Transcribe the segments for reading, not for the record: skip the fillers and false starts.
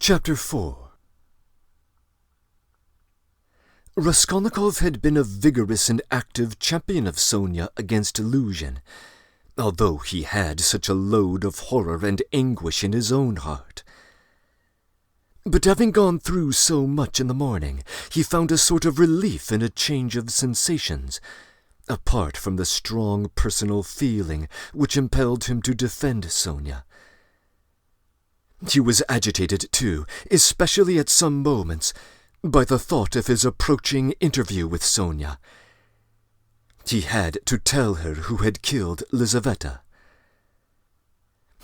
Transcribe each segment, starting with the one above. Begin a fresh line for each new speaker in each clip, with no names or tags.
Chapter 4. Raskolnikov had been a vigorous and active champion of Sonia against illusion, although he had such a load of horror and anguish in his own heart. But having gone through so much in the morning, he found a sort of relief in a change of sensations, apart from the strong personal feeling which impelled him to defend Sonia. He was agitated, too, especially at some moments, by the thought of his approaching interview with Sonia. He had to tell her who had killed Lizaveta.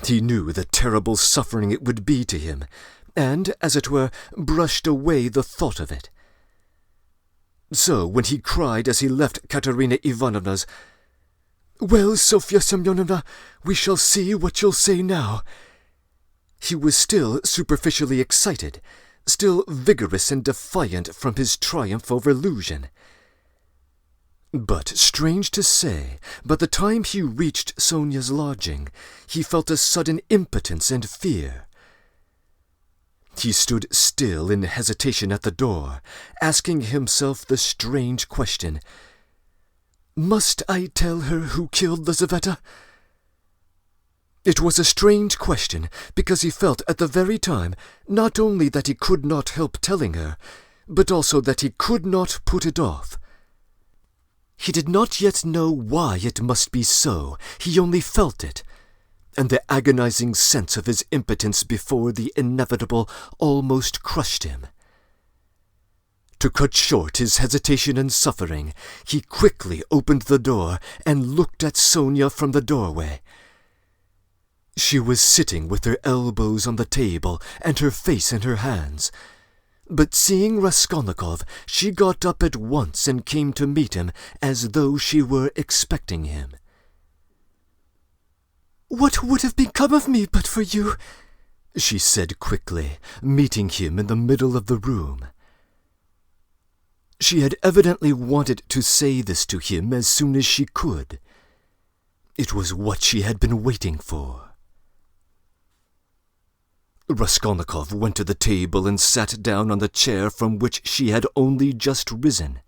He knew the terrible suffering it would be to him, and, as it were, brushed away the thought of it. So, when he cried as he left Katerina Ivanovna's, "Well, Sofya Semyonovna, we shall see what you'll say now," he was still superficially excited, still vigorous and defiant from his triumph over illusion. But, strange to say, by the time he reached Sonia's lodging, he felt a sudden impotence and fear. He stood still in hesitation at the door, asking himself the strange question, "Must I tell her who killed Lizaveta?" It was a strange question, because he felt at the very time not only that he could not help telling her, but also that he could not put it off. He did not yet know why it must be so, he only felt it, and the agonizing sense of his impotence before the inevitable almost crushed him. To cut short his hesitation and suffering, he quickly opened the door and looked at Sonia from the doorway. She was sitting with her elbows on the table and her face in her hands. But seeing Raskolnikov, she got up at once and came to meet him as though she were expecting him. "What would have become of me but for you?" she said quickly, meeting him in the middle of the room. She had evidently wanted to say this to him as soon as she could. It was what she had been waiting for. Raskolnikov went to the table and sat down on the chair from which she had only just risen.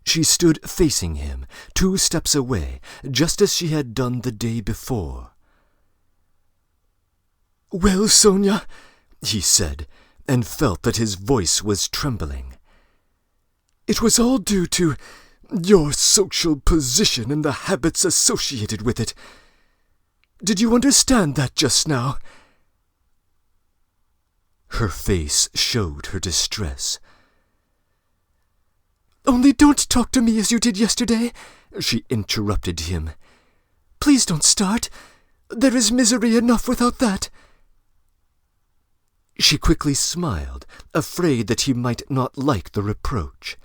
She stood facing him, 2 steps away, just as she had done the day before. "Well, Sonia," he said, and felt that his voice was trembling. "It was all due to your social position and the habits associated with it. Did you understand that just now?" Her face showed her distress. "Only don't talk to me as you did yesterday," she interrupted him. "Please don't start. There is misery enough without that." She quickly smiled, afraid that he might not like the reproach.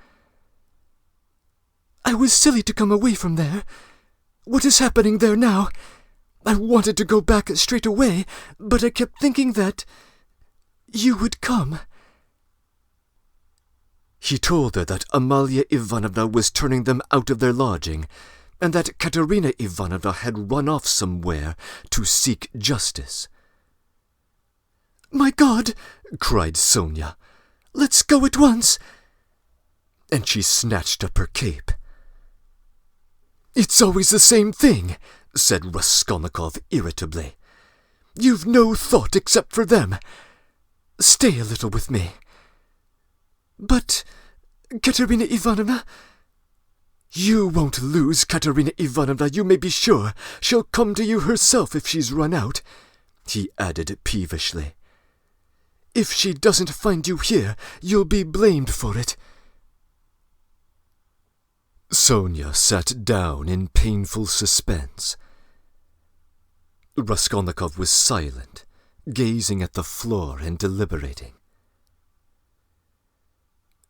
"I was silly to come away from there. What is happening there now? I wanted to go back straight away, but I kept thinking that you would come." He told her that Amalia Ivanovna was turning them out of their lodging, and that Katerina Ivanovna had run off somewhere to seek justice. "My God!" cried Sonia. "Let's go at once!" And she snatched up her cape. "It's always the same thing," said Raskolnikov irritably. "You've no thought except for them. Stay a little with me." "But, Katerina Ivanovna—" "You won't lose Katerina Ivanovna, you may be sure. She'll come to you herself if she's run out," he added peevishly. "If she doesn't find you here, you'll be blamed for it." Sonia sat down in painful suspense. Raskolnikov was silent, gazing at the floor and deliberating.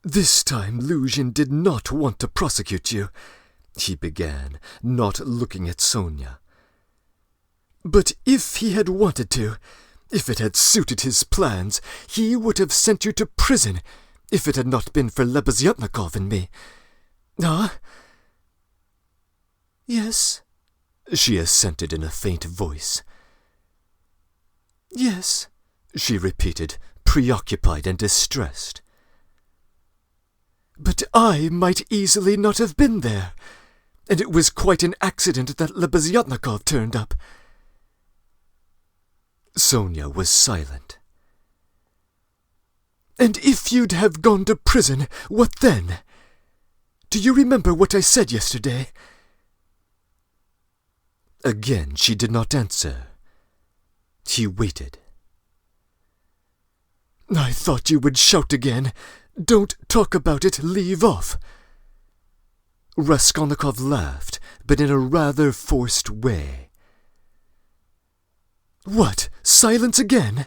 "This time Luzhin did not want to prosecute you," he began, not looking at Sonia. "But if he had wanted to, if it had suited his plans, he would have sent you to prison, if it had not been for Lebeziatnikov and me. Ah?" "Yes," she assented in a faint voice. "Yes," she repeated, preoccupied and distressed. "But I might easily not have been there, and it was quite an accident that Lebeziatnikov turned up." Sonia was silent. "And if you'd have gone to prison, what then? Do you remember what I said yesterday?" Again she did not answer. He waited. "I thought you would shout again. 'Don't talk about it, leave off.'" Raskolnikov laughed, but in a rather forced way. "What, silence again?"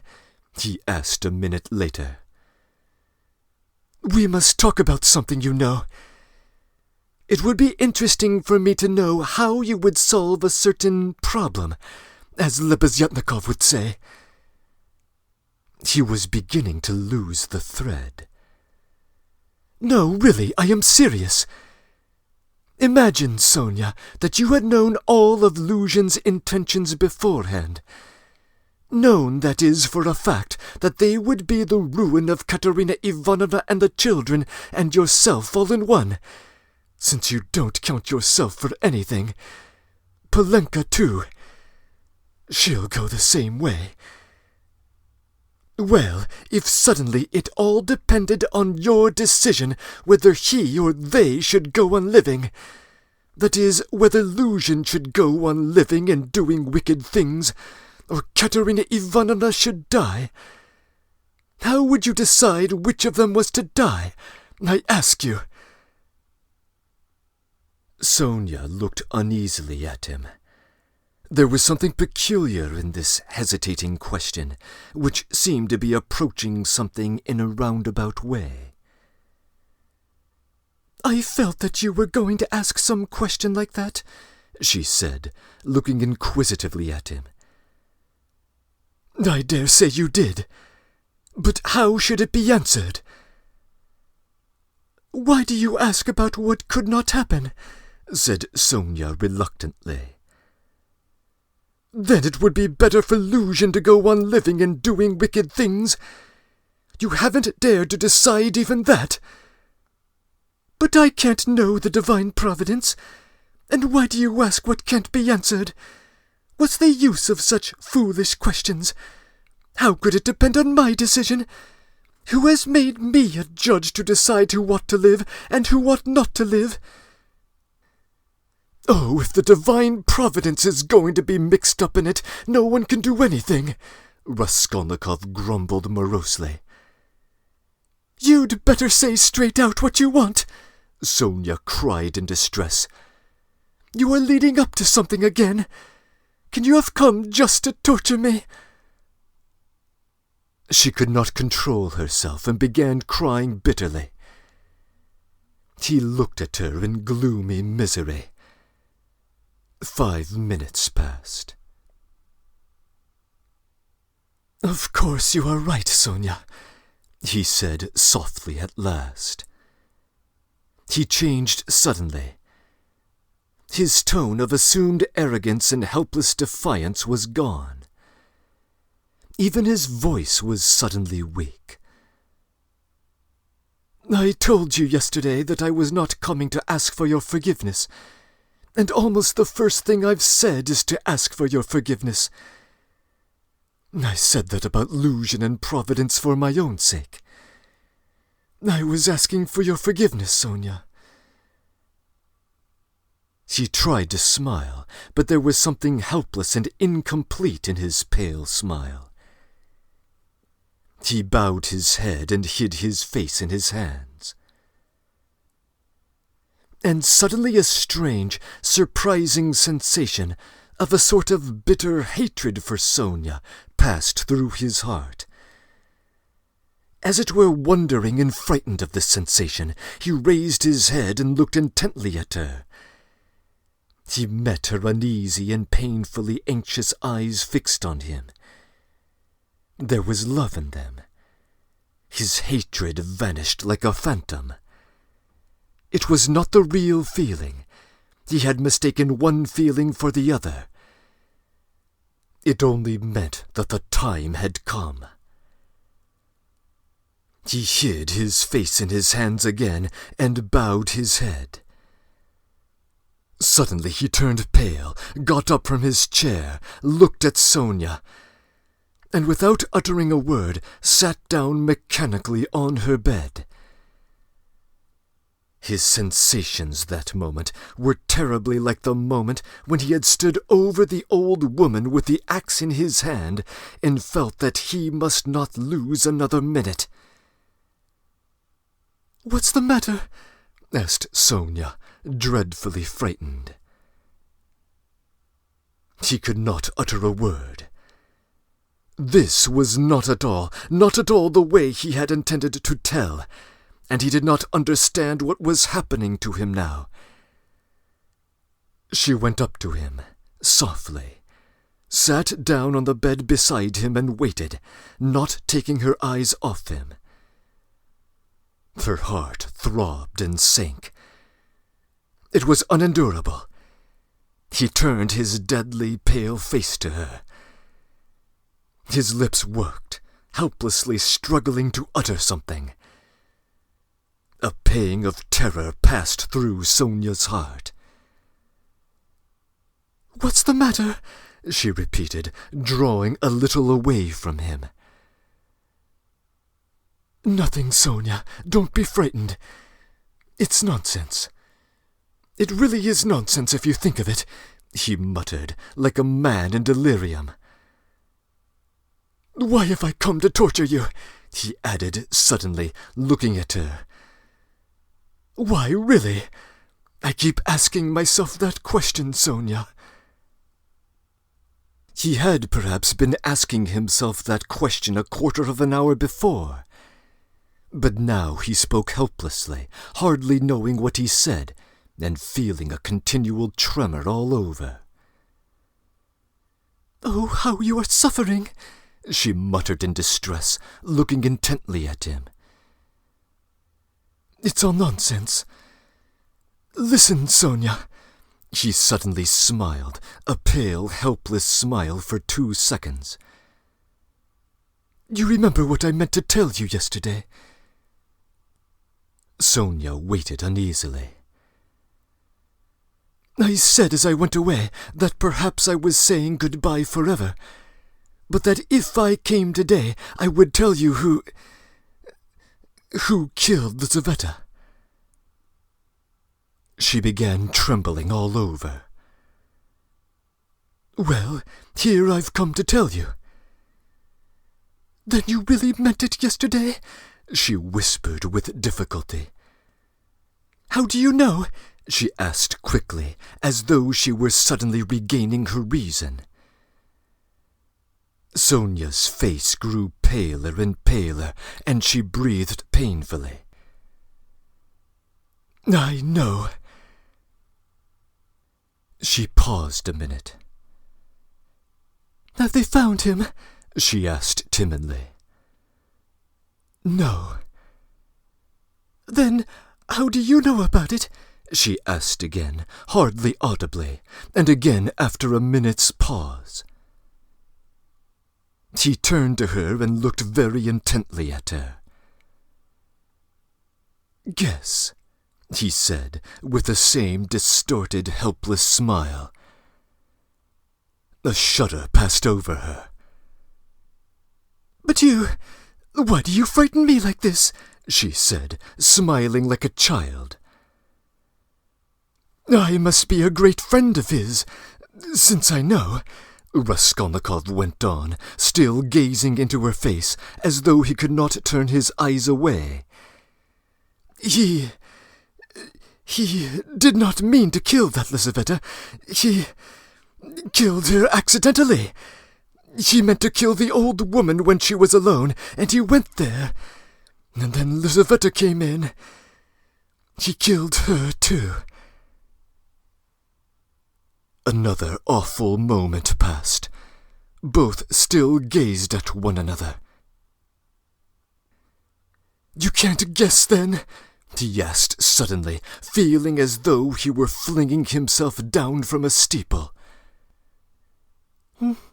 he asked a minute later. "We must talk about something, you know. It would be interesting for me to know how you would solve a certain problem, as Lebeziatnikov would say." He was beginning to lose the thread. "No, really, I am serious. Imagine, Sonia, that you had known all of Luzhin's intentions beforehand. Known, that is, for a fact, that they would be the ruin of Katerina Ivanovna and the children and yourself all in one, since you don't count yourself for anything. Polenka, too. She'll go the same way. Well, if suddenly it all depended on your decision whether he or they should go on living, that is, whether Luzhin should go on living and doing wicked things, or Katerina Ivanovna should die, how would you decide which of them was to die? I ask you." Sonia looked uneasily at him. There was something peculiar in this hesitating question, which seemed to be approaching something in a roundabout way. "I felt that you were going to ask some question like that," she said, looking inquisitively at him. "I dare say you did. But how should it be answered?" "Why do you ask about what could not happen?" said Sonia reluctantly. "Then it would be better for Luzhin to go on living and doing wicked things. You haven't dared to decide even that." "But I can't know the divine providence. And why do you ask what can't be answered? What's the use of such foolish questions? How could it depend on my decision? Who has made me a judge to decide who ought to live and who ought not to live?" "Oh, if the divine providence is going to be mixed up in it, no one can do anything," Raskolnikov grumbled morosely. "You'd better say straight out what you want," Sonia cried in distress. "You are leading up to something again. Can you have come just to torture me?" She could not control herself and began crying bitterly. He looked at her in gloomy misery. 5 minutes passed. "Of course you are right, Sonia," he said softly at last. He changed suddenly. His tone of assumed arrogance and helpless defiance was gone. Even his voice was suddenly weak. "I told you yesterday that I was not coming to ask for your forgiveness, and almost the first thing I've said is to ask for your forgiveness. I said that about Luzhin and Providence for my own sake. I was asking for your forgiveness, Sonia." He tried to smile, but there was something helpless and incomplete in his pale smile. He bowed his head and hid his face in his hands. And suddenly a strange, surprising sensation of a sort of bitter hatred for Sonia passed through his heart. As it were wondering and frightened of this sensation, he raised his head and looked intently at her. He met her uneasy and painfully anxious eyes fixed on him. There was love in them. His hatred vanished like a phantom. It was not the real feeling. He had mistaken one feeling for the other. It only meant that the time had come. He hid his face in his hands again and bowed his head. Suddenly he turned pale, got up from his chair, looked at Sonia, and without uttering a word, sat down mechanically on her bed. His sensations that moment were terribly like the moment when he had stood over the old woman with the axe in his hand and felt that he must not lose another minute. "What's the matter?" asked Sonia, dreadfully frightened. He could not utter a word. This was not at all the way he had intended to tell, and he did not understand what was happening to him now. She went up to him, softly, sat down on the bed beside him and waited, not taking her eyes off him. Her heart throbbed and sank. It was unendurable. He turned his deadly pale face to her. His lips worked, helplessly struggling to utter something. A pang of terror passed through Sonia's heart. "What's the matter?" she repeated, drawing a little away from him. "Nothing, Sonia. Don't be frightened. It's nonsense. It really is nonsense if you think of it," he muttered, like a man in delirium. "Why have I come to torture you?" he added suddenly, looking at her. "Why, really? I keep asking myself that question, Sonia." He had perhaps been asking himself that question a quarter of an hour before. But now he spoke helplessly, hardly knowing what he said, and feeling a continual tremor all over. "Oh, how you are suffering!" she muttered in distress, looking intently at him. "It's all nonsense. Listen, Sonia." He suddenly smiled, a pale, helpless smile for 2 seconds. "You remember what I meant to tell you yesterday?" Sonia waited uneasily. "I said as I went away that perhaps I was saying goodbye forever, but that if I came today I would tell you who killed Lizaveta." She began trembling all over. "Well, here I've come to tell you." "Then you really meant it yesterday?" she whispered with difficulty. "How do you know?" she asked quickly, as though she were suddenly regaining her reason. Sonia's face grew paler and paler, and she breathed painfully. "I know." She paused a minute. "Have they found him?" she asked timidly. "No." "Then how do you know about it?" she asked again, hardly audibly, and again after a minute's pause. He turned to her and looked very intently at her. "Guess," he said, with the same distorted, helpless smile. A shudder passed over her. "But why do you frighten me like this?" she said, smiling like a child. "I must be a great friend of his, since I know," Raskolnikov went on, still gazing into her face, as though he could not turn his eyes away. He did not mean to kill that Lizaveta. He killed her accidentally. He meant to kill the old woman when she was alone, and he went there. And then Lizaveta came in. He killed her, too." Another awful moment passed. Both still gazed at one another. "You can't guess, then?" he asked suddenly, feeling as though he were flinging himself down from a steeple.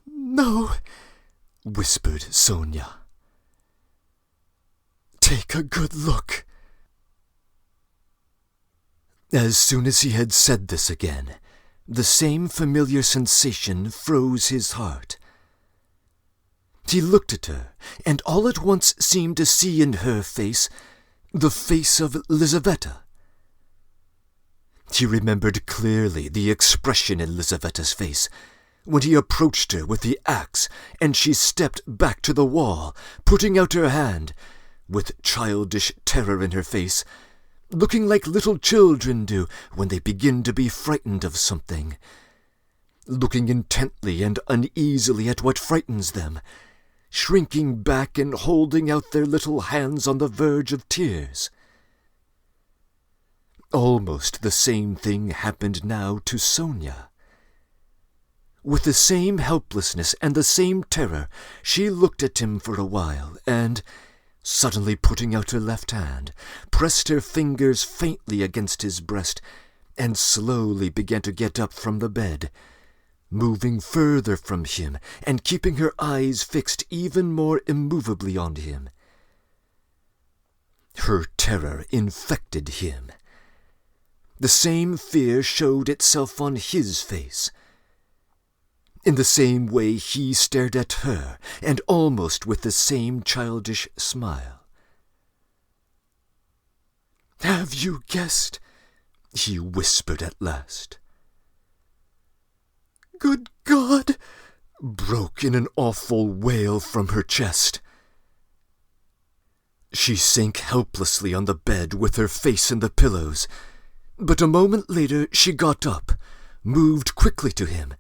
"No," whispered Sonia. Take a good look." As soon as he had said this again, the same familiar sensation froze his heart. He looked at her, and all at once seemed to see in her face the face of Lizaveta. He remembered clearly the expression in Lizaveta's face when he approached her with the axe, and she stepped back to the wall, putting out her hand, with childish terror in her face, looking like little children do when they begin to be frightened of something, looking intently and uneasily at what frightens them, shrinking back and holding out their little hands on the verge of tears. Almost the same thing happened now to Sonia. With the same helplessness and the same terror, she looked at him for a while, and, suddenly putting out her left hand, pressed her fingers faintly against his breast, and slowly began to get up from the bed, moving further from him and keeping her eyes fixed even more immovably on him. Her terror infected him. The same fear showed itself on his face. In the same way he stared at her, and almost with the same childish smile. "Have you guessed?" he whispered at last. "Good God!" broke in an awful wail from her chest. She sank helplessly on the bed with her face in the pillows, but a moment later she got up, moved quickly to him,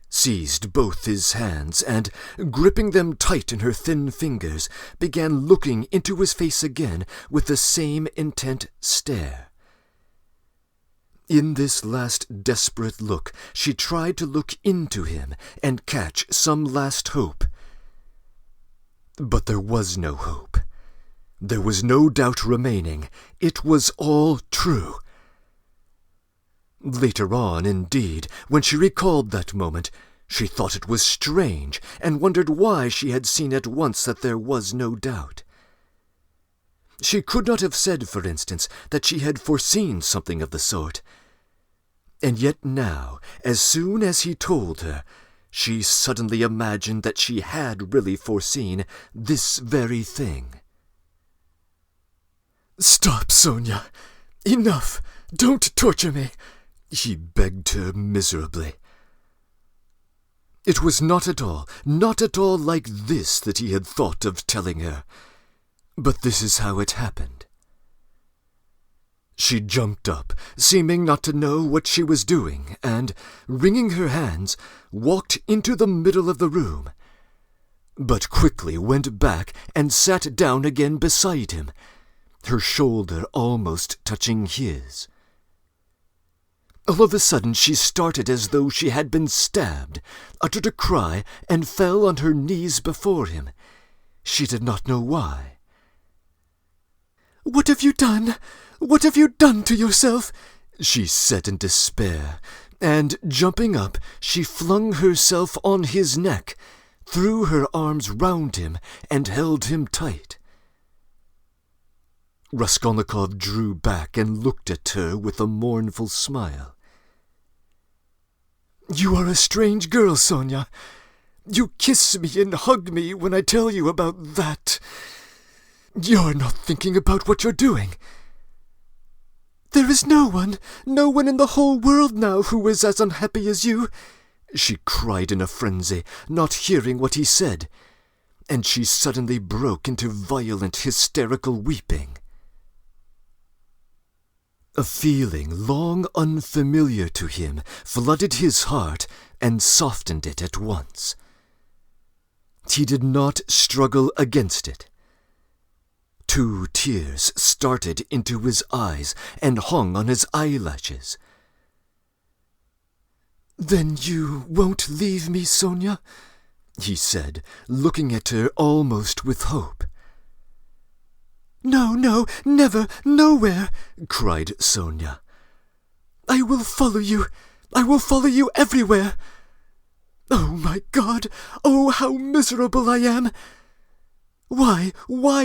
seized both his hands, and, gripping them tight in her thin fingers, began looking into his face again with the same intent stare. In this last desperate look, she tried to look into him and catch some last hope. But there was no hope. There was no doubt remaining. It was all true. Later on, indeed, when she recalled that moment, she thought it was strange, and wondered why she had seen at once that there was no doubt. She could not have said, for instance, that she had foreseen something of the sort. And yet now, as soon as he told her, she suddenly imagined that she had really foreseen this very thing. "Stop, Sonia! Enough! Don't torture me!" he begged her miserably. It was not at all like this that he had thought of telling her, but this is how it happened. She jumped up, seeming not to know what she was doing, and, wringing her hands, walked into the middle of the room, but quickly went back and sat down again beside him, her shoulder almost touching his. All of a sudden she started as though she had been stabbed, uttered a cry, and fell on her knees before him. She did not know why. "What have you done? What have you done to yourself?" she said in despair, and, jumping up, she flung herself on his neck, threw her arms round him, and held him tight. Raskolnikov drew back and looked at her with a mournful smile. "You are a strange girl, Sonia. You kiss me and hug me when I tell you about that. You're not thinking about what you're doing. There is no one in the whole world now who is as unhappy as you," she cried in a frenzy, not hearing what he said, and she suddenly broke into violent hysterical weeping. A feeling long unfamiliar to him flooded his heart and softened it at once. He did not struggle against it. 2 tears started into his eyes and hung on his eyelashes. "Then you won't leave me, Sonia?" he said, looking at her almost with hope. "No, never, nowhere!" cried Sonia. "I will follow you. I will follow you everywhere. Oh, my God! Oh, how miserable I am! Why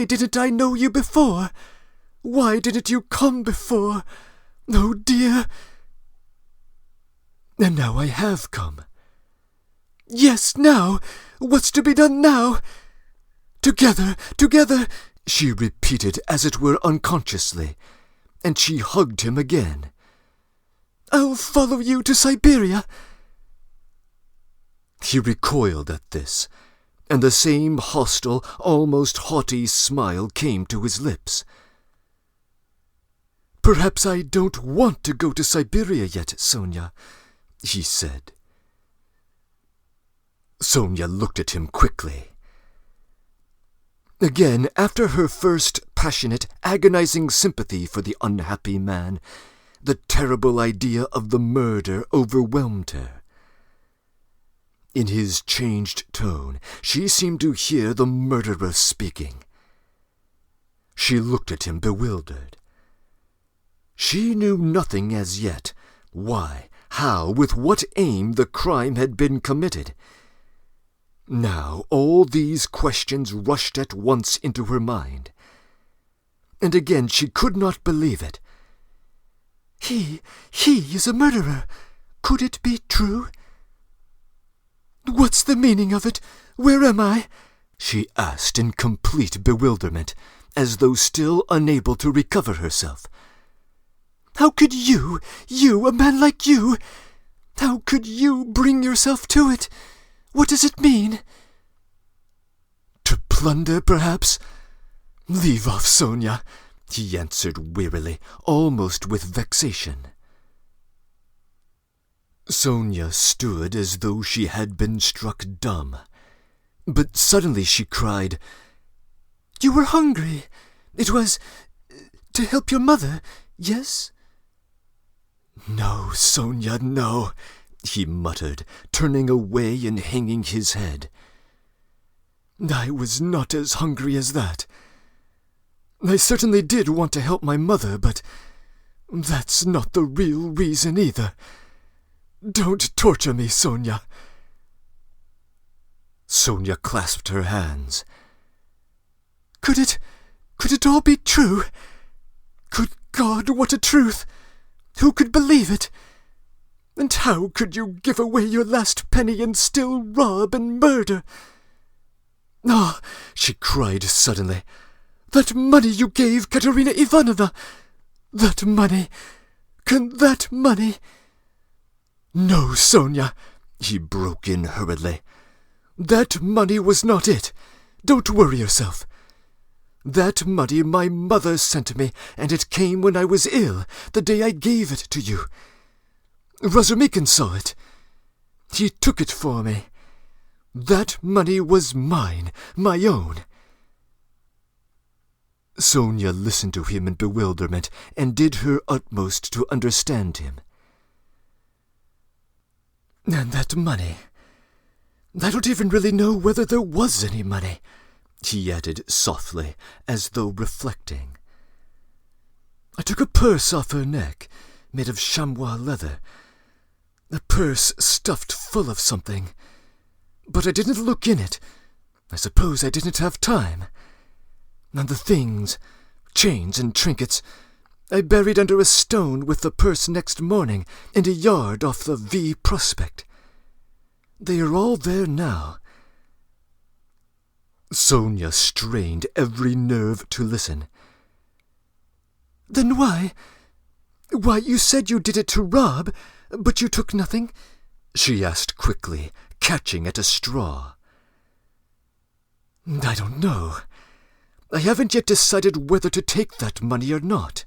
didn't I know you before? Why didn't you come before? Oh, dear. And now I have come. Yes, now. What's to be done now? Together, she repeated as it were unconsciously, and she hugged him again. I'll follow you to Siberia. He recoiled at this, and the same hostile, almost haughty smile came to his lips. Perhaps I don't want to go to Siberia yet, Sonia, he said. Sonia looked at him quickly. Again, after her first passionate, agonizing sympathy for the unhappy man, the terrible idea of the murder overwhelmed her. In his changed tone, she seemed to hear the murderer speaking. She looked at him bewildered. She knew nothing as yet, why, how, with what aim the crime had been committed. Now all these questions rushed at once into her mind, and again she could not believe it. He is a murderer. Could it be true? What's the meaning of it? Where am I? She asked in complete bewilderment, as though still unable to recover herself. How could you, a man like you, how could you bring yourself to it? What does it mean? To plunder, perhaps? Leave off, Sonia, he answered wearily, almost with vexation. Sonia stood as though she had been struck dumb. But suddenly she cried, You were hungry. It was to help your mother, yes? No, Sonia, no, he muttered, turning away and hanging his head. I was not as hungry as that. I certainly did want to help my mother, but that's not the real reason either. Don't torture me, Sonia. Sonia clasped her hands. Could it all be true? Good God, what a truth! Who could believe it? And how could you give away your last penny and still rob and murder? Ah, she cried suddenly. That money you gave Katerina Ivanovna! That money! Can that money... No, Sonia, he broke in hurriedly. That money was not it. Don't worry yourself. That money my mother sent me, and it came when I was ill, the day I gave it to you. Razumikin saw it. He took it for me. That money was mine, my own. Sonia listened to him in bewilderment and did her utmost to understand him. And that money... I don't even really know whether there was any money, he added softly, as though reflecting. I took a purse off her neck, made of chamois leather. A purse stuffed full of something. But I didn't look in it. I suppose I didn't have time. And the things, chains and trinkets, I buried under a stone with the purse next morning in a yard off the V Prospect. They are all there now. Sonia strained every nerve to listen. Then why, you said you did it to rob, but you took nothing? She asked quickly, catching at a straw. I don't know. I haven't yet decided whether to take that money or not,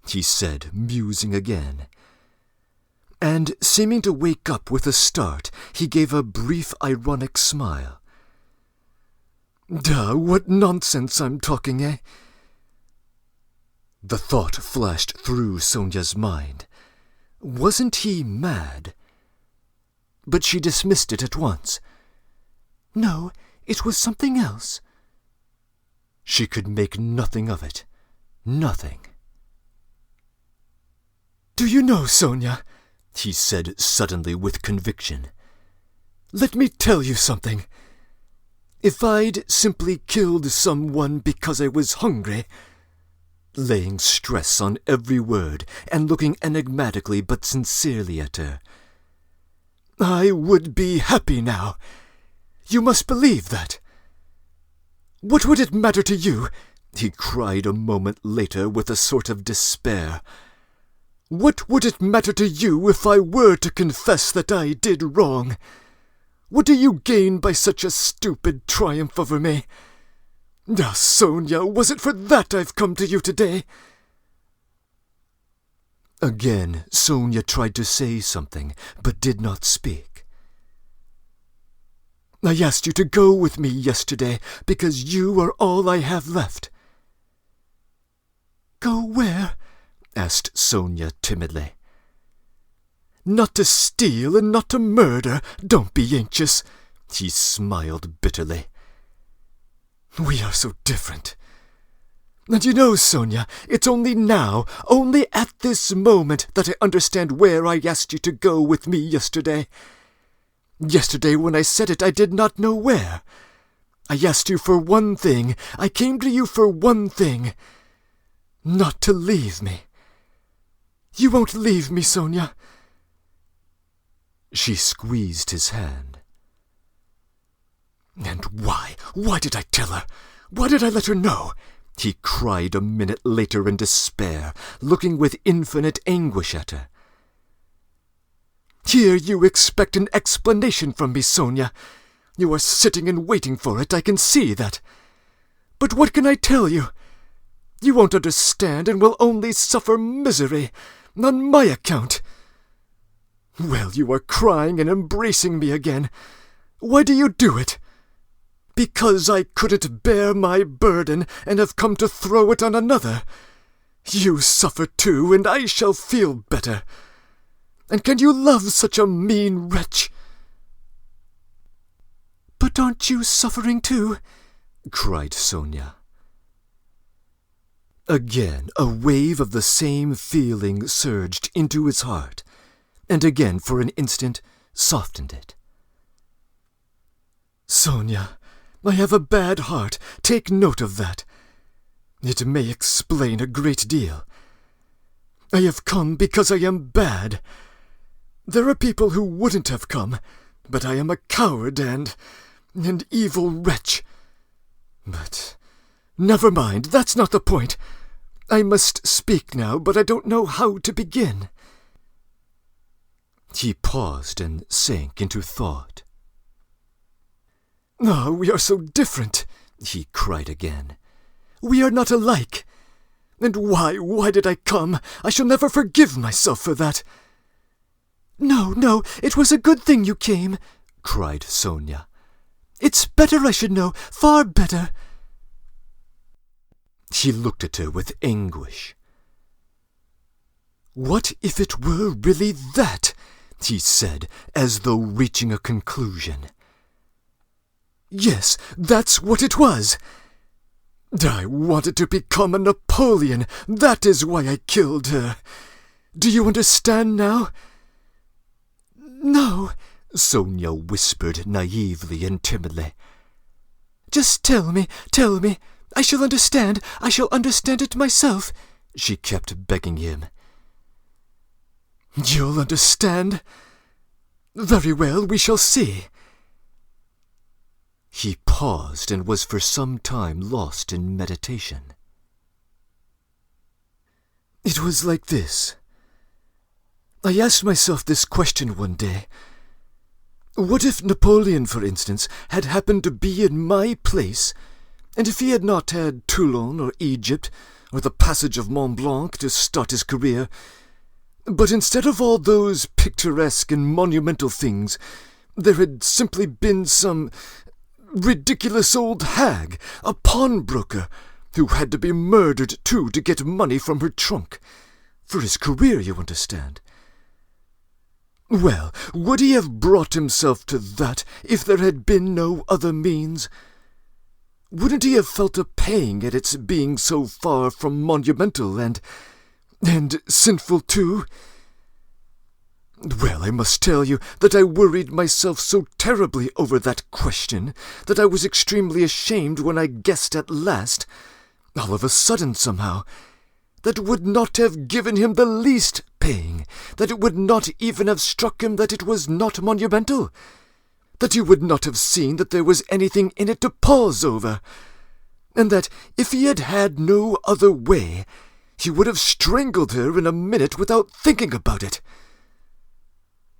he said, musing again. And, seeming to wake up with a start, he gave a brief ironic smile. Duh, what nonsense I'm talking, eh? The thought flashed through Sonia's mind. Wasn't he mad? But she dismissed it at once. No, it was something else. She could make nothing of it. Nothing. Do you know, Sonia, he said suddenly with conviction, let me tell you something. If I'd simply killed someone because I was hungry, laying stress on every word and looking enigmatically but sincerely at her, I would be happy now. You must believe that. What would it matter to you? He cried a moment later with a sort of despair. What would it matter to you if I were to confess that I did wrong? What do you gain by such a stupid triumph over me? Ah, Sonia, was it for that I've come to you today? Again, Sonia tried to say something, but did not speak. I asked you to go with me yesterday because you are all I have left. Go where? Asked Sonia timidly. Not to steal and not to murder. Don't be anxious. He smiled bitterly. We are so different. And you know, Sonia, it's only now, only at this moment, that I understand where I asked you to go with me yesterday. Yesterday, when I said it, I did not know where. I asked you for one thing. I came to you for one thing. Not to leave me. You won't leave me, Sonia. She squeezed his hand. And why? Why did I tell her? Why did I let her know? He cried a minute later in despair, looking with infinite anguish at her. Here you expect an explanation from me, Sonia. You are sitting and waiting for it, I can see that. But what can I tell you? You won't understand and will only suffer misery, on my account. Well, you are crying and embracing me again. Why do you do it? Because I couldn't bear my burden and have come to throw it on another. You suffer too, and I shall feel better. And can you love such a mean wretch? But aren't you suffering too? Cried Sonia. Again a wave of the same feeling surged into his heart, and again for an instant softened it. Sonia, I have a bad heart. Take note of that. It may explain a great deal. I have come because I am bad. There are people who wouldn't have come, but I am a coward and an evil wretch. But never mind, that's not the point. I must speak now, but I don't know how to begin. He paused and sank into thought. Ah, we are so different, he cried again. We are not alike. And why did I come? I shall never forgive myself for that. No, it was a good thing you came, cried Sonia. It's better I should know, far better. He looked at her with anguish. What if it were really that? He said, as though reaching a conclusion. Yes, that's what it was. I wanted to become a Napoleon. That is why I killed her. Do you understand now? No, Sonia whispered naively and timidly. Just tell me. I shall understand. I shall understand it myself, she kept begging him. You'll understand? Very well, we shall see. He paused and was for some time lost in meditation. It was like this. I asked myself this question one day. What if Napoleon, for instance, had happened to be in my place, and if he had not had Toulon or Egypt or the passage of Mont Blanc to start his career, but instead of all those picturesque and monumental things, there had simply been some ridiculous old hag, a pawnbroker, who had to be murdered too to get money from her trunk. For his career, you understand. Well, would he have brought himself to that if there had been no other means? Wouldn't he have felt a pang at its being so far from monumental and sinful too? Well, I must tell you that I worried myself so terribly over that question that I was extremely ashamed when I guessed at last, all of a sudden somehow, that it would not have given him the least pain, that it would not even have struck him that it was not monumental, that he would not have seen that there was anything in it to pause over, and that if he had had no other way, he would have strangled her in a minute without thinking about it.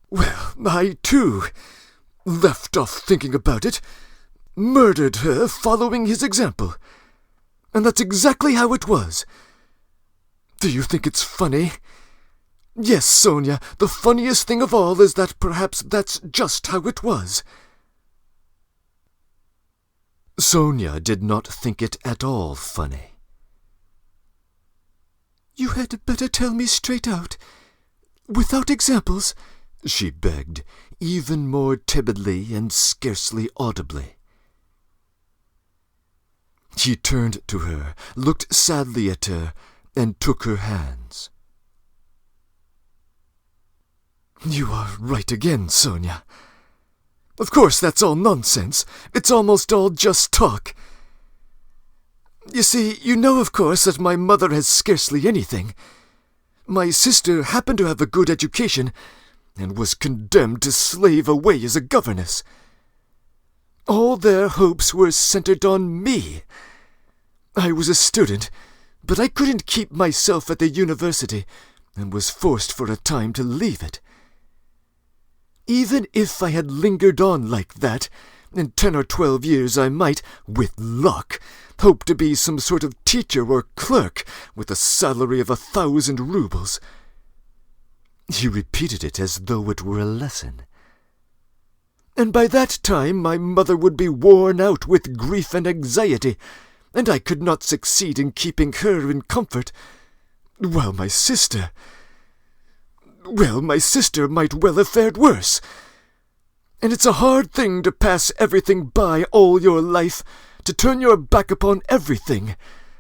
Well, I, too, left off thinking about it, murdered her following his example, and that's exactly how it was. Do you think it's funny? Yes, Sonia, the funniest thing of all is that perhaps that's just how it was. Sonia did not think it at all funny. You had better tell me straight out, without examples, she begged, even more timidly and scarcely audibly. He turned to her, looked sadly at her, and took her hands. You are right again, Sonia. Of course, that's all nonsense. It's almost all just talk. You see, you know, of course, that my mother has scarcely anything. My sister happened to have a good education, and was condemned to slave away as a governess. All their hopes were centered on me. I was a student, but I couldn't keep myself at the university, and was forced for a time to leave it. Even if I had lingered on like that, in 10 or 12 years I might, with luck, hope to be some sort of teacher or clerk with a salary of 1,000 rubles. He repeated it as though it were a lesson. And by that time my mother would be worn out with grief and anxiety, and I could not succeed in keeping her in comfort, while my sister might well have fared worse. And it's a hard thing to pass everything by all your life, to turn your back upon everything,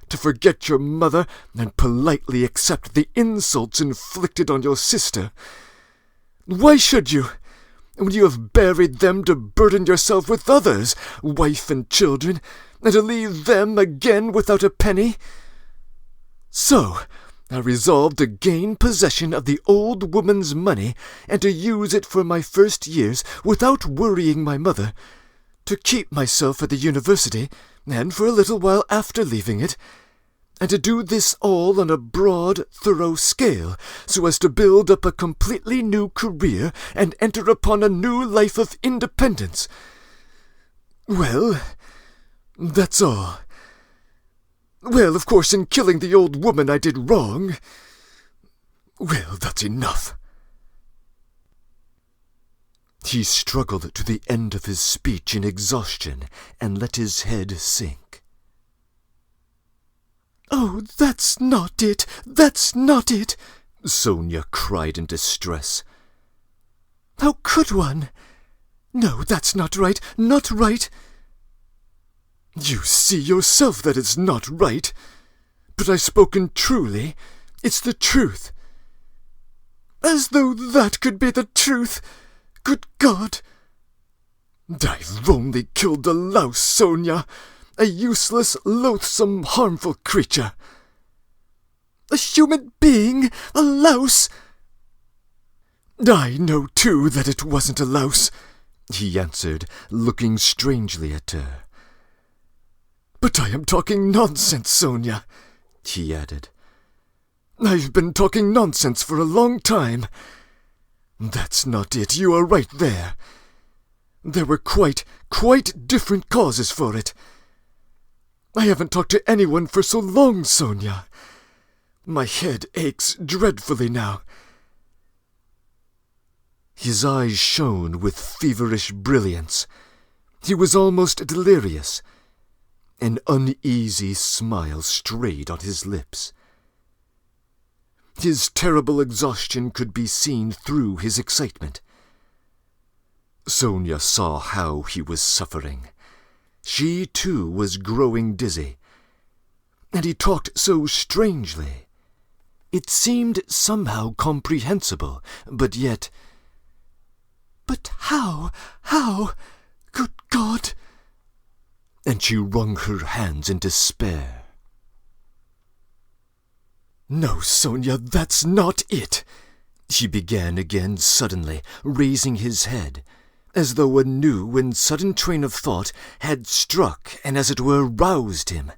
to forget your mother and politely accept the insults inflicted on your sister. Why should you, when you have buried them, to burden yourself with others, wife and children, and to leave them again without a penny? So I resolved to gain possession of the old woman's money and to use it for my first years without worrying my mother, to keep myself at the university, and for a little while after leaving it, and to do this all on a broad, thorough scale, so as to build up a completely new career and enter upon a new life of independence. Well, that's all. Well, of course, in killing the old woman I did wrong. Well, that's enough. He struggled to the end of his speech in exhaustion and let his head sink. Oh, that's not it! That's not it! Sonia cried in distress. How could one? No, that's not right, not right. You see yourself that it's not right. But I've spoken truly. It's the truth. As though that could be the truth. Good God! I've only killed a louse, Sonia. A useless, loathsome, harmful creature. A human being? A louse? I know, too, that it wasn't a louse, he answered, looking strangely at her. But I am talking nonsense, Sonia, he added. I've been talking nonsense for a long time. That's not it. You are right there. There were quite different causes for it. I haven't talked to anyone for so long, Sonia. My head aches dreadfully now. His eyes shone with feverish brilliance. He was almost delirious. An uneasy smile strayed on his lips. His terrible exhaustion could be seen through his excitement. Sonia saw how he was suffering. She, too, was growing dizzy. And he talked so strangely. It seemed somehow comprehensible, but yet...
"But how? Good God!"
And she wrung her hands in despair.
"No, Sonia, that's not it,"
he began again suddenly, raising his head, as though a new and sudden train of thought had struck and as it were roused him.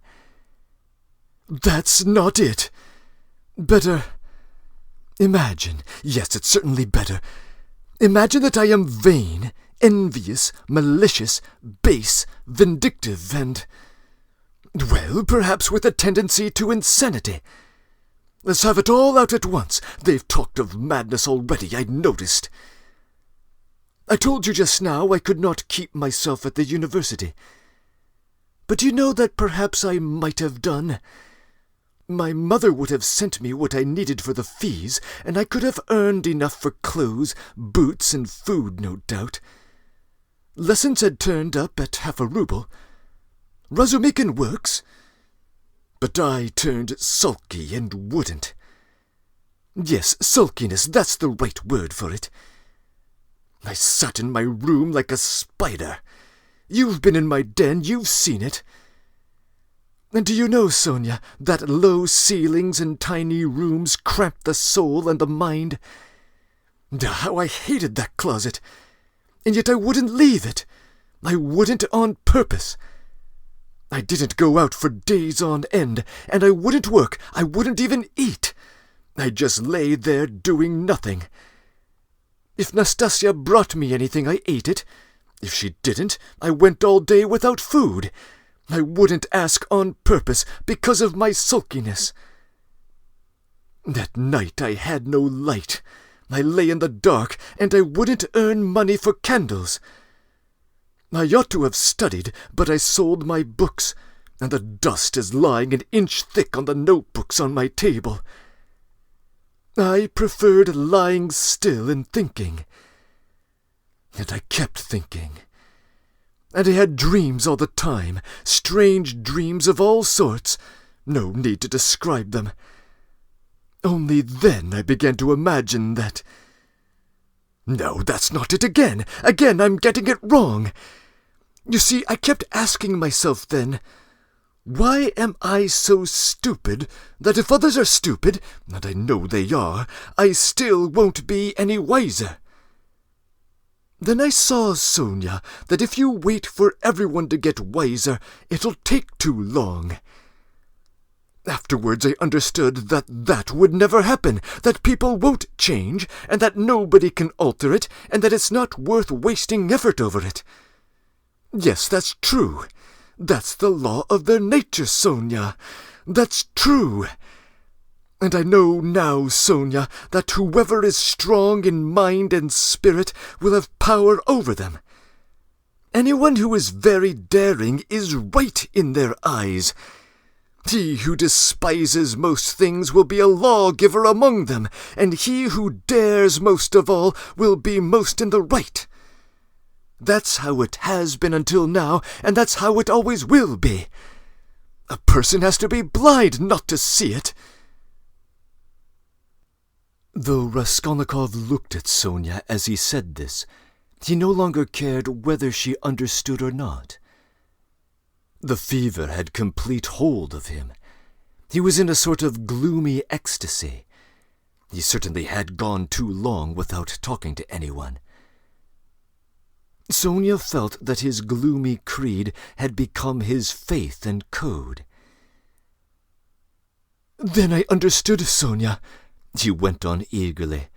"That's not it. Better imagine, yes, it's certainly better. Imagine that I am vain, envious, malicious, base, vindictive, and, well, perhaps with a tendency to insanity. Let's have it all out at once. They've talked of madness already, I noticed. I told you just now I could not keep myself at the university. But you know that perhaps I might have done. My mother would have sent me what I needed for the fees, and I could have earned enough for clothes, boots, and food, no doubt. Lessons had turned up at half a rouble. Razumikin works. But I turned sulky and wouldn't. Yes, sulkiness, that's the right word for it. I sat in my room like a spider. You've been in my den, you've seen it. And do you know, Sonia, that low ceilings and tiny rooms cramp the soul and the mind? How I hated that closet! And yet I wouldn't leave it. I wouldn't on purpose. I didn't go out for days on end, and I wouldn't work, I wouldn't even eat. I just lay there doing nothing. If Nastasia brought me anything, I ate it. If she didn't, I went all day without food. I wouldn't ask on purpose because of my sulkiness. That night I had no light. I lay in the dark, and I wouldn't earn money for candles. I ought to have studied, but I sold my books, and the dust is lying an inch thick on the notebooks on my table. I preferred lying still and thinking. And I kept thinking. And I had dreams all the time, strange dreams of all sorts. No need to describe them. Only then I began to imagine that... No, that's not it again. Again, I'm getting it wrong. You see, I kept asking myself then, why am I so stupid that if others are stupid, and I know they are, I still won't be any wiser? Then I saw, Sonia, that if you wait for everyone to get wiser, it'll take too long. Afterwards I understood that that would never happen, that people won't change, and that nobody can alter it, and that it's not worth wasting effort over it. Yes, that's true. That's the law of their nature, Sonia. That's true. And I know now, Sonia, that whoever is strong in mind and spirit will have power over them. Anyone who is very daring is right in their eyes. He who despises most things will be a lawgiver among them, and he who dares most of all will be most in the right. That's how it has been until now, and that's how it always will be. A person has to be blind not to see it.
Though Raskolnikov looked at Sonia as he said this, he no longer cared whether she understood or not. The fever had complete hold of him. He was in a sort of gloomy ecstasy. He certainly had gone too long without talking to anyone. Sonia felt that his gloomy creed had become his faith and code.
Then I understood, Sonia,
he went on eagerly,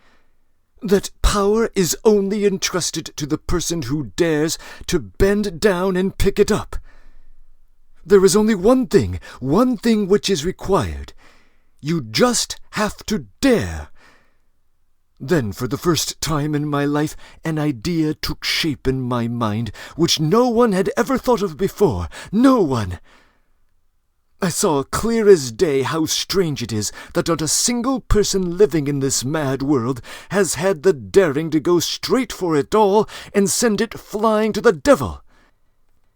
that power is only entrusted to the person who dares to bend down and pick it up. There is only one thing which is required. You just have to dare. Then, for the first time in my life, an idea took shape in my mind which no one had ever thought of before. No one. I saw clear as day how strange it is that not a single person living in this mad world has had the daring to go straight for it all and send it flying to the devil.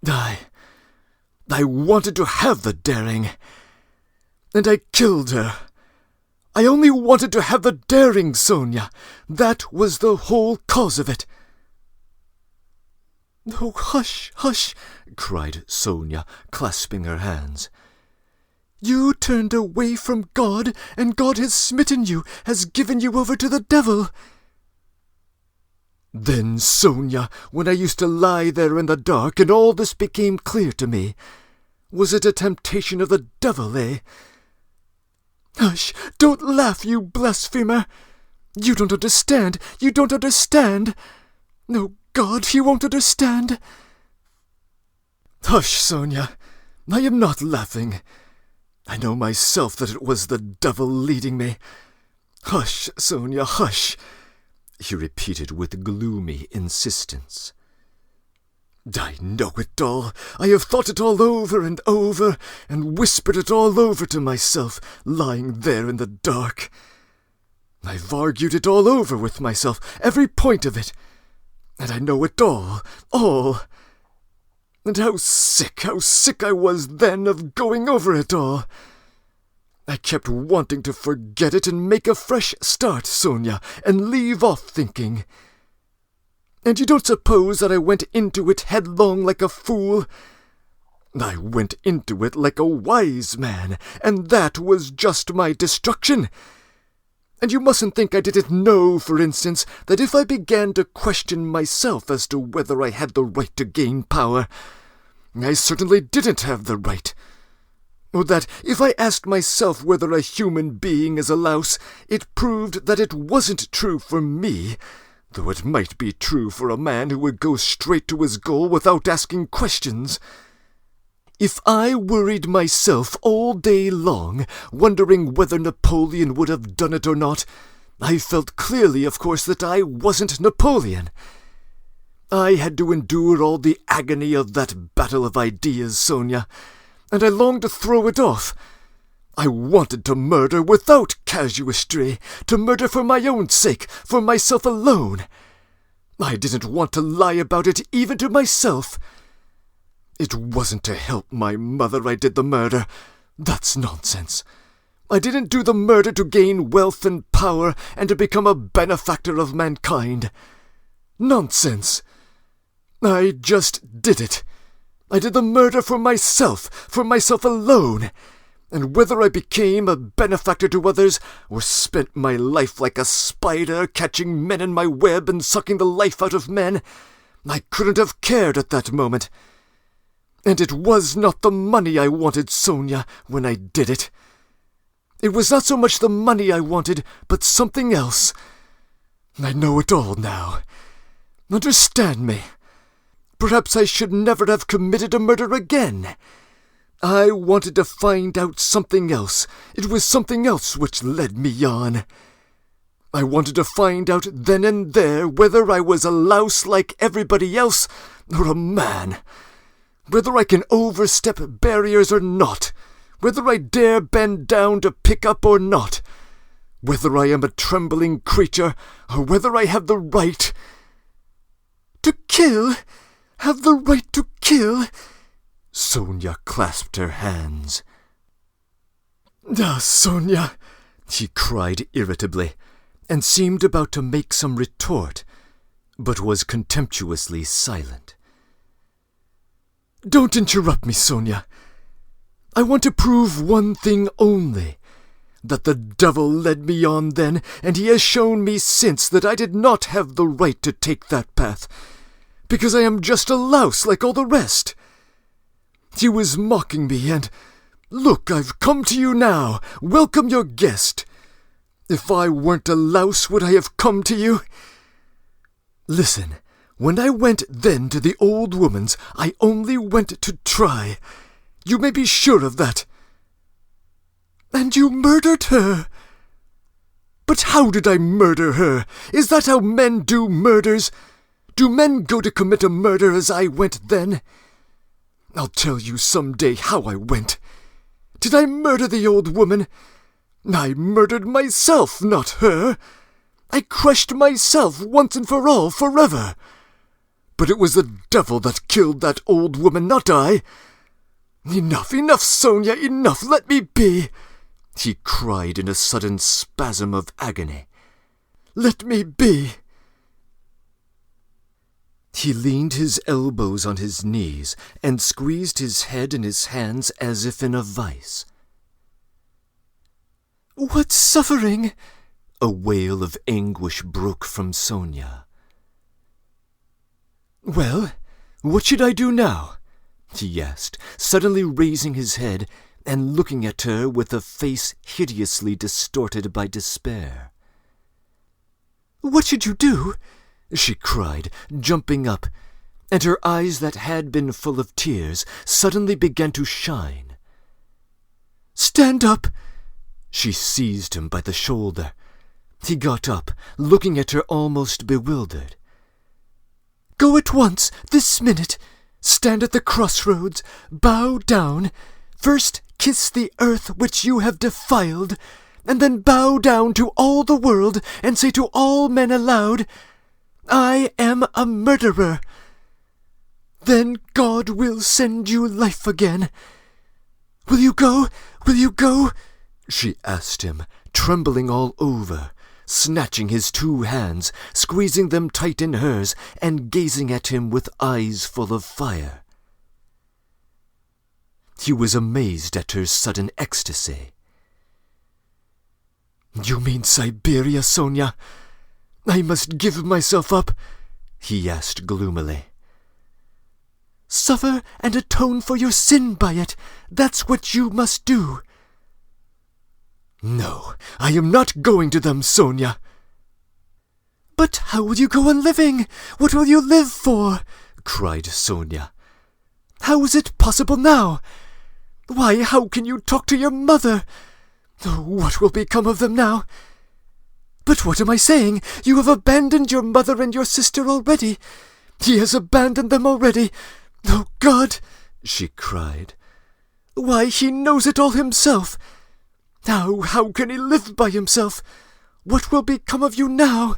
I wanted to have the daring, and I killed her. I only wanted to have the daring, Sonia. That was the whole cause of it."
"Oh, hush, hush," cried Sonia, clasping her hands.
"You turned away from God, and God has smitten you, has given you over to the devil." "Then, Sonia, when I used to lie there in the dark, and all this became clear to me, was it a temptation of the devil, eh?" "Hush! Don't laugh, you blasphemer! You don't understand! You don't understand! No, God, you won't understand!" "Hush, Sonia! I am not laughing. I know myself that it was the devil leading me. Hush, Sonia, hush!" he repeated with gloomy insistence. "I know it all. I have thought it all over, and whispered it all over to myself, lying there in the dark. I've argued it all over with myself, every point of it, and I know it all. And how sick I was then of going over it all. I kept wanting to forget it and make a fresh start, Sonia, and leave off thinking. And you don't suppose that I went into it headlong like a fool? I went into it like a wise man, and that was just my destruction. And you mustn't think I didn't know, for instance, that if I began to question myself as to whether I had the right to gain power, I certainly didn't have the right. Or that if I asked myself whether a human being is a louse, it proved that it wasn't true for me, though it might be true for a man who would go straight to his goal without asking questions. If I worried myself all day long, wondering whether Napoleon would have done it or not, I felt clearly, of course, that I wasn't Napoleon. I had to endure all the agony of that battle of ideas, Sonia, and I longed to throw it off. I wanted to murder without casuistry, to murder for my own sake, for myself alone. I didn't want to lie about it even to myself. It wasn't to help my mother I did the murder. That's nonsense. I didn't do the murder to gain wealth and power and to become a benefactor of mankind. Nonsense. I just did it. I did the murder for myself alone. And whether I became a benefactor to others, or spent my life like a spider, catching men in my web and sucking the life out of men, I couldn't have cared at that moment. And it was not the money I wanted, Sonia, when I did it. It was not so much the money I wanted, but something else. I know it all now. Understand me. Perhaps I should never have committed a murder again. I wanted to find out something else. It was something else which led me on. I wanted to find out then and there whether I was a louse like everybody else, or a man. Whether I can overstep barriers or not. Whether I dare bend down to pick up or not. Whether I am a trembling creature, or whether I have the right to kill. Have the right to kill. Sonia clasped her hands. "Ah, Sonia," he cried irritably, and seemed about to make some retort, but was contemptuously silent. "Don't interrupt me, Sonia. I want to prove one thing only, that the devil led me on then, and he has shown me since that I did not have the right to take that path, because I am just a louse like all the rest. He was mocking me, and look, I've come to you now. Welcome your guest. If I weren't a louse, would I have come to you? Listen, when I went then to the old woman's, I only went to try. You may be sure of that. And you murdered her. But how did I murder her? Is that how men do murders? Do men go to commit a murder as I went then? I'll tell you some day how I went. Did I murder the old woman? I murdered myself, not her. I crushed myself once and for all, forever. But it was the devil that killed that old woman, not I. Enough, Sonia, enough, let me be. he cried in a sudden spasm of agony. "Let me be!" He leaned his elbows on his knees and squeezed his head in his hands as if in a vice. "What suffering?" A wail of anguish broke from Sonia. "Well, what should I do now?" he asked, suddenly raising his head and looking at her with a face hideously distorted by despair. "What should you do?" she cried, jumping up, and her eyes that had been full of tears suddenly began to shine. "Stand up!" She seized him by the shoulder. He got up, looking at her almost bewildered. "Go at once, this minute. Stand at the crossroads, bow down. First kiss the earth which you have defiled, and then bow down to all the world and say to all men aloud, 'I am a murderer.' Then God will send you life again. Will you go? Will you go?" she asked him, trembling all over, snatching his two hands, squeezing them tight in hers, and gazing at him with eyes full of fire. He was amazed at her sudden ecstasy. "You mean Siberia, Sonia? I must give myself up?" he asked gloomily. "Suffer and atone for your sin by it. That's what you must do." "No, I am not going to them, Sonia." "But how will you go on living? What will you live for?" cried Sonia. "How is it possible now? Why, how can you talk to your mother? Oh, what will become of them now? But what am I saying? You have abandoned your mother and your sister already. He has abandoned them already. Oh, God!" she cried. "Why, he knows it all himself. How can he live by himself? What will become of you now?"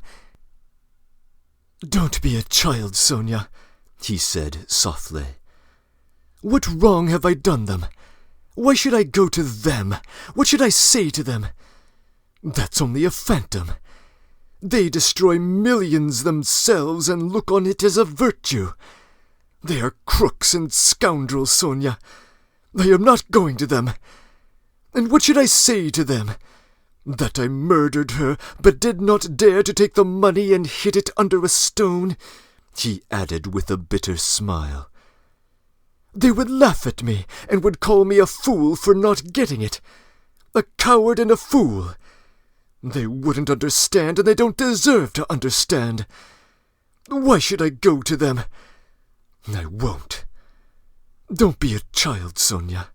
"Don't be a child, Sonia," he said softly. "What wrong have I done them? Why should I go to them? What should I say to them? That's only a phantom. They destroy millions themselves and look on it as a virtue. They are crooks and scoundrels, Sonia. I am not going to them. And what should I say to them? That I murdered her, but did not dare to take the money and hid it under a stone?" he added with a bitter smile. "They would laugh at me and would call me a fool for not getting it. A coward and a fool. They wouldn't understand, and they don't deserve to understand. Why should I go to them? I won't. Don't be a child, Sonia."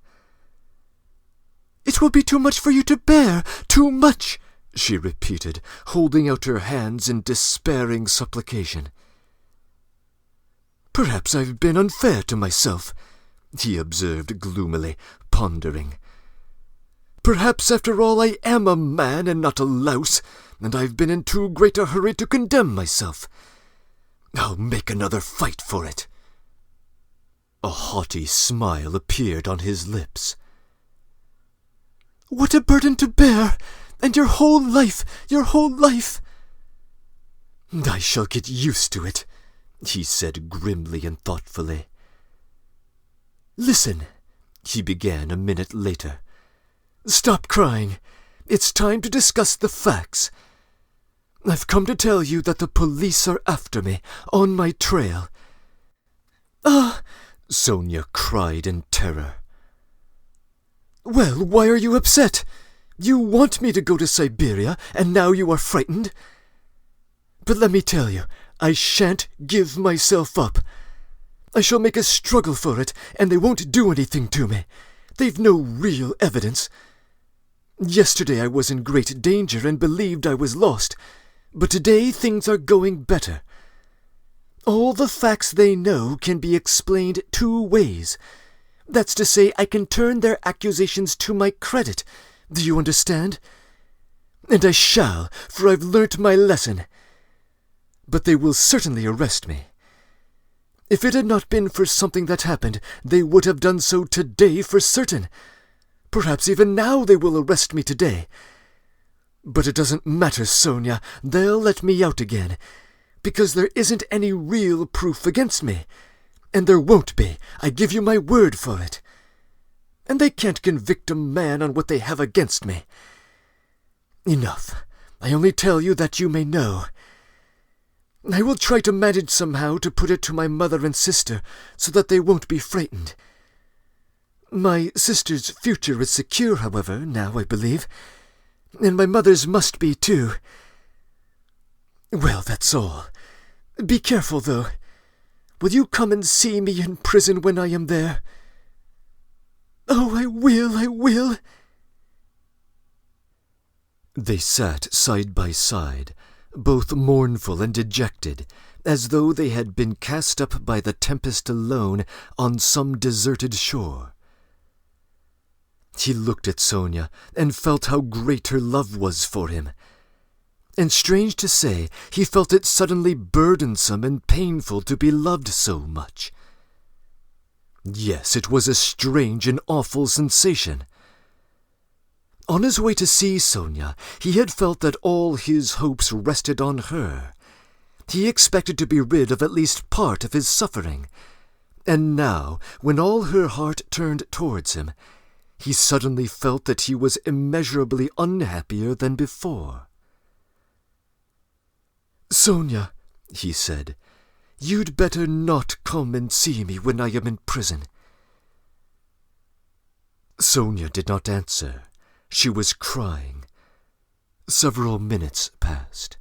"It will be too much for you to bear, too much," she repeated, holding out her hands in despairing supplication. "Perhaps I've been unfair to myself," he observed gloomily, pondering. "Perhaps after all I am a man and not a louse, and I've been in too great a hurry to condemn myself. I'll make another fight for it." A haughty smile appeared on his lips. "What a burden to bear! And your whole life, your whole life!" "I shall get used to it," he said grimly and thoughtfully. "Listen," he began a minute later. "Stop crying. It's time to discuss the facts. I've come to tell you that the police are after me, on my trail." "Ah!" Sonia cried in terror. "Well, why are you upset? You want me to go to Siberia, and now you are frightened? But let me tell you, I shan't give myself up. I shall make a struggle for it, and they won't do anything to me. They've no real evidence. Yesterday I was in great danger and believed I was lost, but today things are going better. All the facts they know can be explained two ways. That's to say, I can turn their accusations to my credit. Do you understand? And I shall, for I've learnt my lesson. But they will certainly arrest me. If it had not been for something that happened, they would have done so today for certain. Perhaps even now they will arrest me today. But it doesn't matter, Sonia. They'll let me out again, because there isn't any real proof against me. And there won't be. I give you my word for it. And they can't convict a man on what they have against me. Enough. I only tell you that you may know. I will try to manage somehow to put it to my mother and sister so that they won't be frightened. My sister's future is secure, however, now, I believe. And my mother's must be, too. Well, that's all. Be careful, though. Will you come and see me in prison when I am there? Oh, I will.
They sat side by side, both mournful and dejected, as though they had been cast up by the tempest alone on some deserted shore. He looked at Sonia and felt how great her love was for him. And strange to say, he felt it suddenly burdensome and painful to be loved so much. Yes, it was a strange and awful sensation. On his way to see Sonia, he had felt that all his hopes rested on her. He expected to be rid of at least part of his suffering. And now, when all her heart turned towards him, he suddenly felt that he was immeasurably unhappier than before. "Sonia," he said, "you'd better not come and see me when I am in prison." Sonia did not answer. She was crying. Several minutes passed.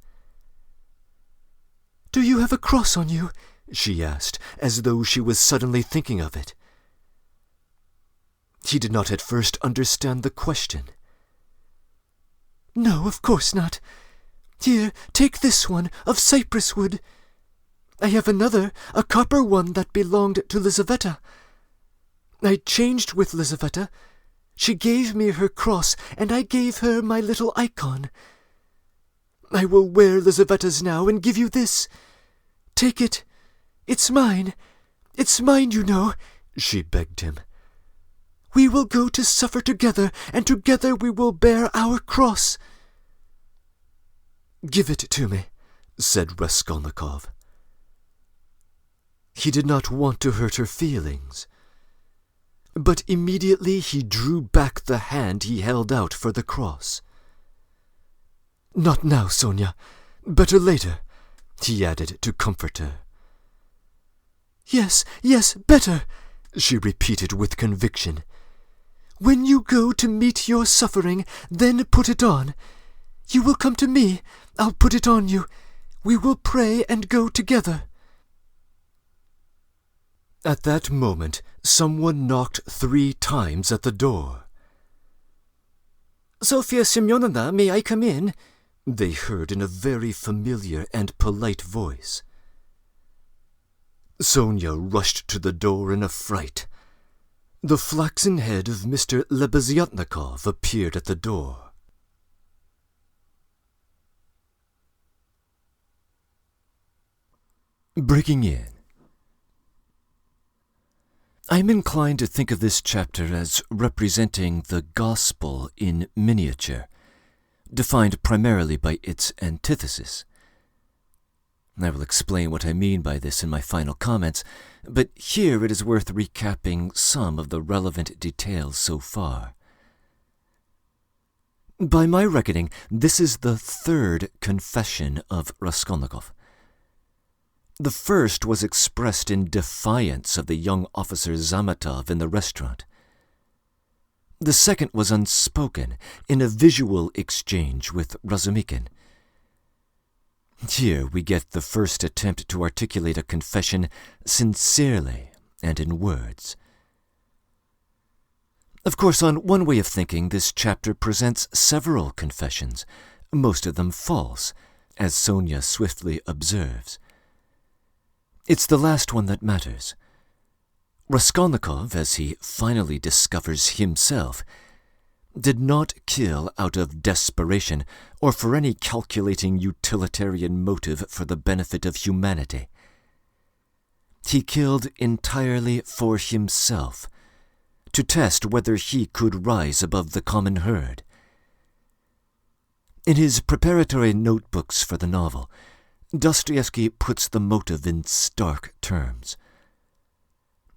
"Do you have a cross on you?" she asked, as though she was suddenly thinking of it. He did not at first understand the question. "No, of course not. Here, take this one, of cypress wood. I have another, a copper one that belonged to Lizaveta. I changed with Lizaveta. She gave me her cross, and I gave her my little icon. I will wear Lizaveta's now and give you this. Take it. It's mine. It's mine, you know," she begged him. "We will go to suffer together, and together we will bear our cross." "Give it to me," said Raskolnikov. He did not want to hurt her feelings. But immediately he drew back the hand he held out for the cross. "Not now, Sonia. Better later," he added to comfort her. Yes, better," she repeated with conviction. "When you go to meet your suffering, then put it on. You will come to me. I'll put it on you. We will pray and go together." At that moment, someone knocked 3 times at the door. "Sofia Semyonovna, may I come in?" they heard in a very familiar and polite voice. Sonia rushed to the door in a fright. The flaxen head of Mr. Lebeziatnikov appeared at the door. Breaking in. I am inclined to think of this chapter as representing the gospel in miniature, defined primarily by its antithesis. I will explain what I mean by this in my final comments, but here it is worth recapping some of the relevant details so far. By my reckoning, this is the 3rd confession of Raskolnikov. The first was expressed in defiance of the young officer Zametov in the restaurant. The second was unspoken, in a visual exchange with Razumikin. Here we get the first attempt to articulate a confession sincerely and in words. Of course, on one way of thinking, this chapter presents several confessions, most of them false, as Sonia swiftly observes. It's the last one that matters. Raskolnikov, as he finally discovers himself, did not kill out of desperation or for any calculating utilitarian motive for the benefit of humanity. He killed entirely for himself, to test whether he could rise above the common herd. In his preparatory notebooks for the novel, Dostoevsky puts the motive in stark terms.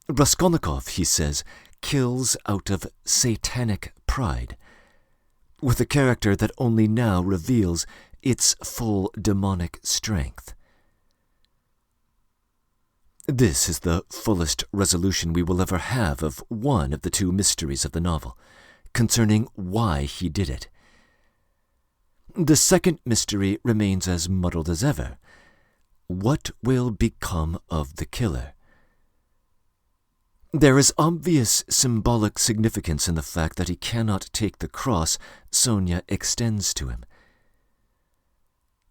Raskolnikov, he says, kills out of satanic pride, with a character that only now reveals its full demonic strength. This is the fullest resolution we will ever have of one of the two mysteries of the novel, concerning why he did it. The second mystery remains as muddled as ever. What will become of the killer? There is obvious symbolic significance in the fact that he cannot take the cross Sonia extends to him.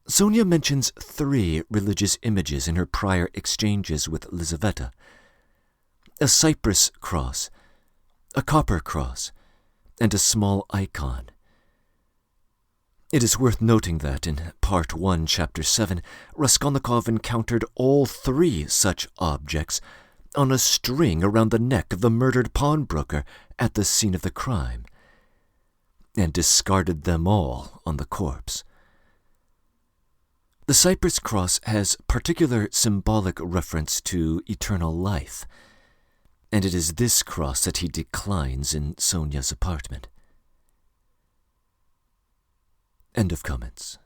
Sonia mentions 3 religious images in her prior exchanges with Lizaveta: a cypress cross, a copper cross, and a small icon. It is worth noting that in Part 1, Chapter 7, Raskolnikov encountered all 3 such objects on a string around the neck of the murdered pawnbroker at the scene of the crime, and discarded them all on the corpse. The cypress cross has particular symbolic reference to eternal life, and it is this cross that he declines in Sonia's apartment. End of comments.